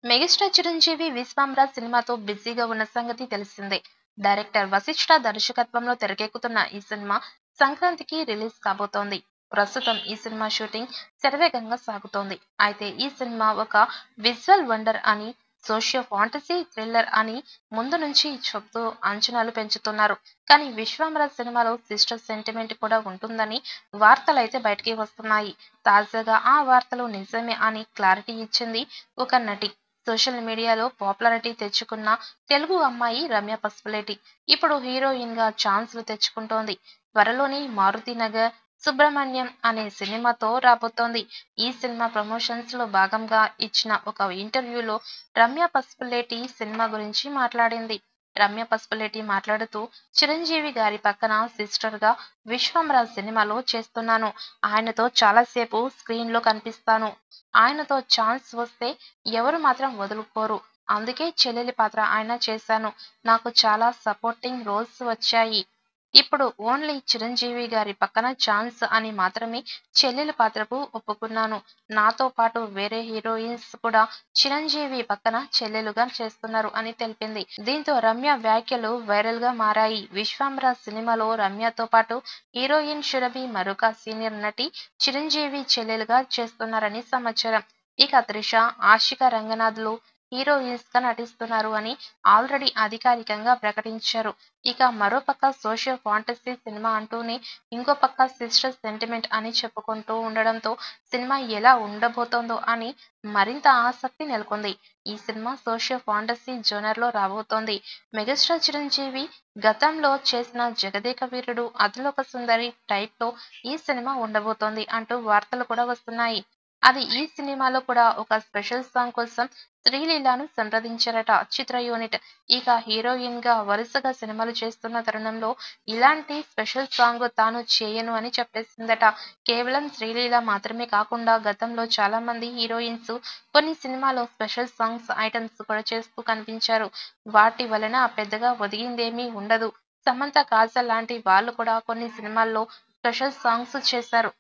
Megastar Chiranjeevi 'విశ్వంరాజ్' సినిమాతో బిజీగా ఉన్న సంగతి తెలిసిందే. డైరెక్టర్ వశిష్ఠ దర్శకత్వంలో తెరకెక్కుతున్న ఈ సినిమా సంక్రాంతికి రిలీజ్ కాబోతోంది. ప్రస్తుతం ఈ సినిమా షూటింగ్ శరవేగంగా సాగుతోంది. అయితే ఈ సినిమా ఒక విజువల్ వండర్ అని, సోషియో ఫాంటసీ థ్రిల్లర్ అని ముందు నుంచి చెబుతూ అంచనాలు పెంచుతున్నారు. కానీ 'విశ్వంరాజ్' సినిమాలో సిస్టర్ సెంటిమెంట్ కూడా ఉంటుందని వార్తలైతే బయటికి వస్తున్నాయి. తాజాగా ఆ వార్తలు నిజమే అని క్లారిటీ ఇచ్చింది ఒక నటి. సోషల్ మీడియాలో పాపులారిటీ తెచ్చుకున్న తెలుగు అమ్మాయి రమ్య పసుపులేటి ఇప్పుడు హీరోయిన్ గా ఛాన్సులు తెచ్చుకుంటోంది. త్వరలోనే మారుతినగర్ సుబ్రహ్మణ్యం అనే సినిమాతో రాబోతోంది. ఈ సినిమా ప్రమోషన్స్ లో భాగంగా ఇచ్చిన ఒక ఇంటర్వ్యూలో రమ్య పసుపులేటి సినిమా గురించి మాట్లాడింది. రమ్య పసుపులేటి మాట్లాడుతూ చిరంజీవి గారి పక్కన సిస్టర్ గా విశ్వంరాజ్ సినిమాలో చేస్తున్నాను. ఆయనతో చాలాసేపు స్క్రీన్ లో కనిపిస్తాను. ఆయనతో ఛాన్స్ వస్తే ఎవరు మాత్రం వదులుకోరు. అందుకే చెల్లెలి పాత్ర ఆయన చేశాను. నాకు చాలా సపోర్టింగ్ రోల్స్ వచ్చాయి. ఇప్పుడు ఓన్లీ చిరంజీవి గారి పక్కన ఛాన్స్ అని మాత్రమే చెల్లెలి పాత్రకు ఒప్పుకున్నాను. నాతో పాటు వేరే హీరోయిన్స్ కూడా చిరంజీవి పక్కన చెల్లెలుగా చేస్తున్నారు అని తెలిపింది. దీంతో రమ్య వ్యాఖ్యలు వైరల్ గా మారాయి. విశ్వంరాజ్ సినిమాలో రమ్యతో పాటు హీరోయిన్ సురభి మరొక సీనియర్ నటి చిరంజీవి చెల్లెలుగా చేస్తున్నారని సమాచారం. ఇక త్రిష, ఆశిక రంగనాథ్లు హీరోయిన్స్ గా నటిస్తున్నారు అని ఆల్రెడీ అధికారికంగా ప్రకటించారు. ఇక మరోపక్క సోషియో ఫాంటసీ సినిమా అంటూనే ఇంకో పక్క సిస్టర్ సెంటిమెంట్ అని చెప్పుకుంటూ ఉండడంతో సినిమా ఎలా ఉండబోతోందో అని మరింత ఆసక్తి నెలకొంది. ఈ సినిమా సోషియో ఫాంటసీ జోనర్ లో రాబోతోంది. మెగాస్టార్ చిరంజీవి గతంలో చేసిన జగదేక వీరుడు, అతిలోక సుందరి టైప్ లో ఈ సినిమా ఉండబోతోంది అంటూ వార్తలు కూడా వస్తున్నాయి. అది ఈ సినిమాలో కూడా ఒక స్పెషల్ సాంగ్ కోసం శ్రీలీలను సంప్రదించారట చిత్ర యూనిట్. ఇక హీరోయిన్ గా వరుసగా సినిమాలు చేస్తున్న తరుణంలో ఇలాంటి స్పెషల్ సాంగ్ తాను చేయను అని చెప్పేసిందట. కేవలం శ్రీలీల మాత్రమే కాకుండా గతంలో చాలా మంది హీరోయిన్స్ కొన్ని సినిమాలో స్పెషల్ సాంగ్స్ ఐటమ్స్ కూడా చేస్తూ కనిపించారు. వాటి వలన పెద్దగా ఒదిగిందేమీ ఉండదు. సమంత, కాజల్ లాంటి వాళ్ళు కూడా కొన్ని సినిమాల్లో స్పెషల్ సాంగ్స్ చేశారు.